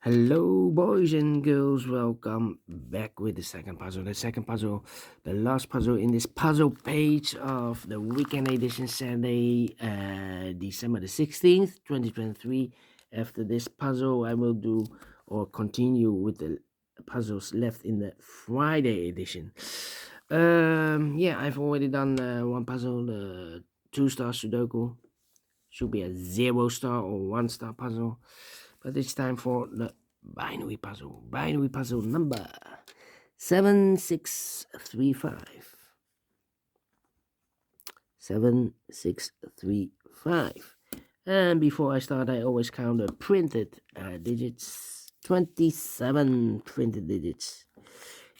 Hello, boys and girls. Welcome back with the second puzzle. The last puzzle in this puzzle page of the weekend edition, Saturday, December the 16th, 2023. After this puzzle, I will do or continue with the puzzles left in the Friday edition. Yeah, I've already done one puzzle, the 2-star Sudoku. Should be a 0-star or 1-star puzzle. But it's time for the binary puzzle. Binary puzzle number 7635. 7635. And before I start, I always count the printed digits. 27 printed digits.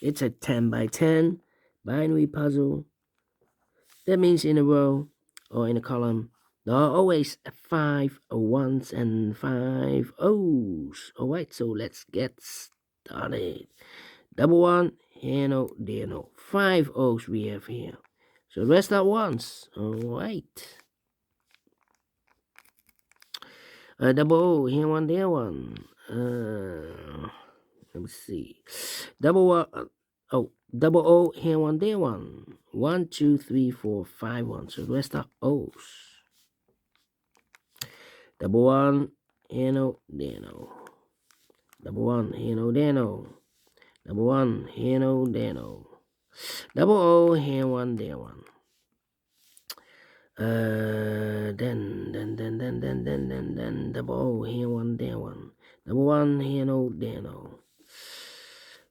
It's a 10 by 10 binary puzzle. That means in a row or in a column, there are always 5 ones and 5 O's. Alright, so let's get started. Double one, here no, there no. 5 O's we have here. So the rest are ones. Alright. Double O, here one, there one. Let me see. Double one. Double O, here one, there one. 1, 2, 3, 4, 5 ones. So the rest are O's. Double one, here no, there no. Double one, here no, there no. Double one, here no, there no. Double O, here one, there one. Then, double O, here one, there one. Double one, here no, there no.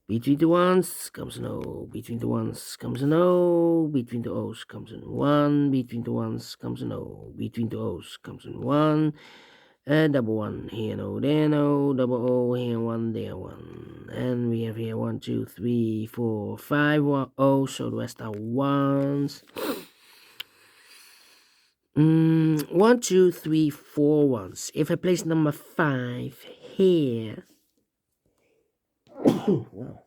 Between the ones comes an O. Between the ones comes an O. Between the O's comes an 1. Between the ones comes an O. Between the O's comes an 1. Double one, here no, there no. Double O, here one, there one. And we have here 1, 2, 3, 4, 5 O's. So the rest are ones. 1, 2, 3, 4 ones. If I place number 5 here, wow.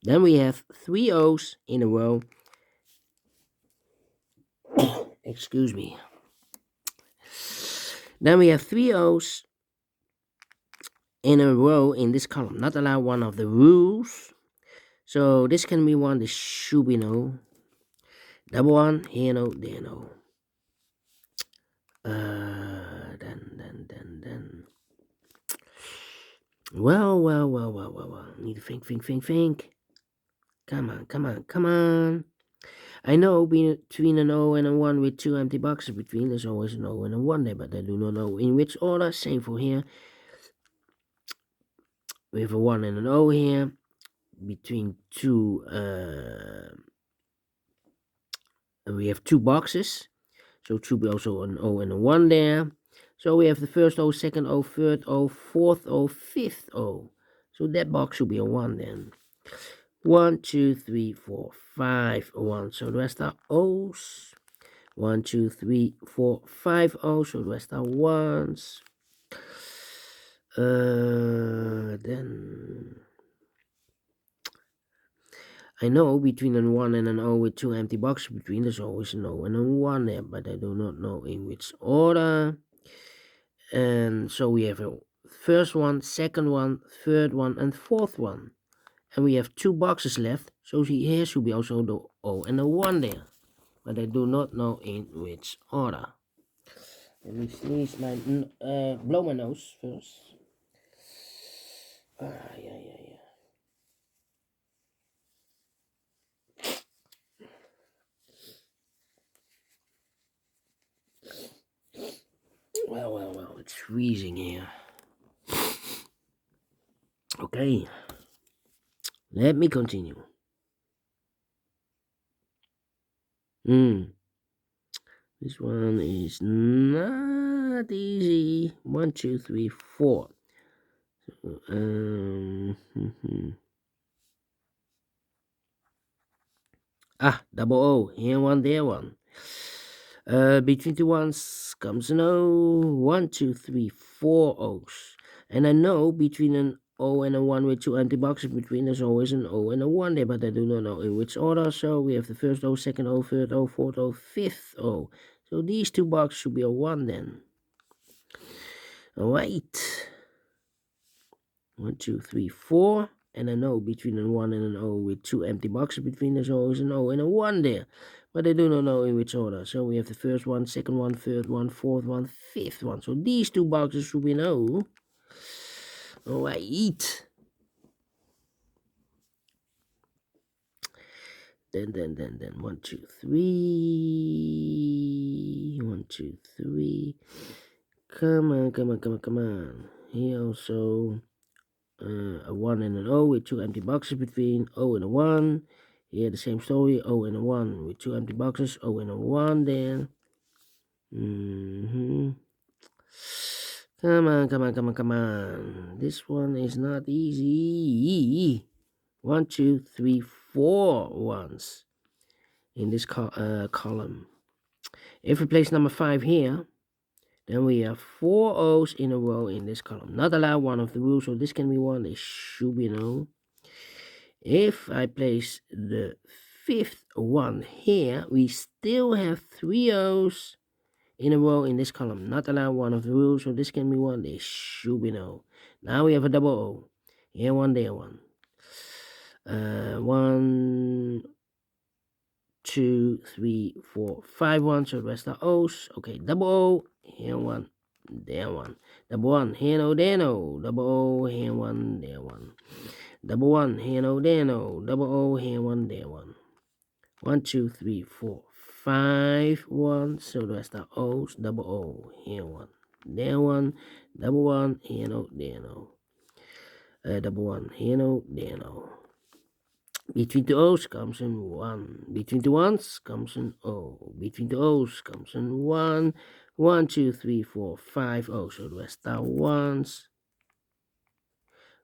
Then we have 3 O's in a row. Excuse me. Then we have 3 O's in a row in this column. Not allow one of the rules. So this can be one, this should be no. Double one, here no, there no. Then. Well. Need to think. Come on. I know between an O and a 1 with 2 empty boxes between, there's always an O and a 1 there, but I do not know in which order. Same for here. We have a 1 and an O here. Between two, we have 2 boxes. So it should be also an O and a 1 there. So we have the first O, second O, third O, fourth O, fifth O. So that box should be a 1 then. 1, 2, 3, 4, 5 1. So the rest are O's. 1, 2, 3, 4, 5 O's. So the rest are ones. Then I know between an 1 and an O with 2 empty boxes between, there's always an O and a 1 there, but I do not know in which order. And so we have a first one, second one, third one, and fourth one. And we have 2 boxes left, so here should be also the O and the 1 there. But I do not know in which order. Let me sneeze blow my nose first. Yeah. Well, it's freezing here. Okay. Let me continue. This one is not easy. 1, 2, 3, 4. Double O. Here one, there one. Between the ones comes an O. 1, 2, 3, 4 O's. And I know between an O and a 1 with 2 empty boxes between, there's always an O and a 1 there, but I do not know in which order. So we have the first O, second O, third O, fourth O, fifth O. So these 2 boxes should be a 1 then. Alright. 1, 2, 3, 4, and an O between a 1 and an O with 2 empty boxes between the O is an O and a 1 there. But I do not know in which order. So we have the first one, second one, third one, fourth one, fifth one. So these 2 boxes should be an O. Oh, I eat. Then 1, 2, 3. 1, 2, 3. Come on. Here also a 1 and an O with 2 empty boxes between O and a 1. Here the same story, O and a 1 with 2 empty boxes, O and a 1 there. Come on. This one is not easy. 1, 2, 3, 4 ones in this column. If we place number 5 here, then we have 4 O's in a row in this column. Not allowed, one of the rules, so this can be 1. This should be an O. If I place the 5th one here, we still have 3 O's in a row in this column. Not allowed, one of the rules, so this can be 1. This should be an O. Now we have a double O. Here 1, there 1. 1, 2, 3, 4, 5 ones, so the rest are O's. Okay, double O, here 1, there 1. Double 1, here no, there no. Double O, here 1, there 1. Double 1, here no, there no. Double O, here 1, there 1. 1, 2, 3, 4, 5 ones, so the rest are O's. Double O, here 1, there 1. Double 1, here no, there no. Double 1, here no, there no. Between the O's comes in 1. Between the ones comes an O. Between the O's comes in 1. 1, 2, 3, 4, 5 O's. So the rest are ones.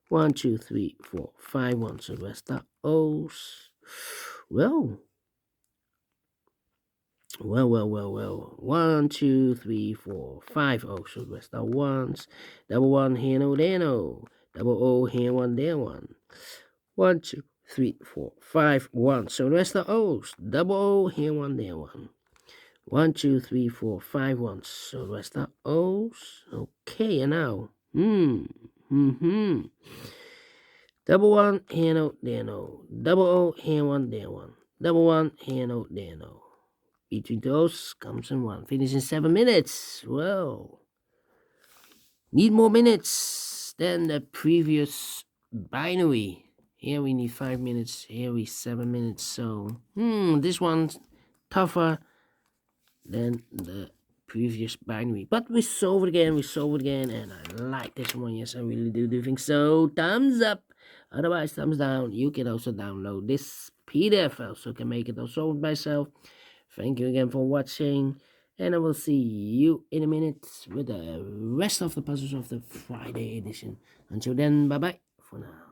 1, 2, 3, 4, 5 ones. So the rest are O's. Well. 1, 2, 3, 4, 5 O's. So the rest are ones. Double 1, here no, there no. Double O, here 1, there 1. 1, 2, 3, 4, 5, 1. So the rest are O's. Double O, here 1, there 1. 1, 2, 3, 4, 5 ones. So the rest are O's. Okay, and now. Double 1, here no, there no. Double O, here 1, there 1. Double 1, here no, there no. Between those comes in 1. Finish in 7 minutes. Well, need more minutes than the previous binary. Here we need 5 minutes. Here we 7 minutes. So, this one's tougher than the previous binary. But we solve it again. And I like this one. Yes, I really do think so. Thumbs up. Otherwise, thumbs down. You can also download this PDF file, so you can make it all solved by yourself. Thank you again for watching. And I will see you in a minute with the rest of the puzzles of the Friday edition. Until then, bye-bye for now.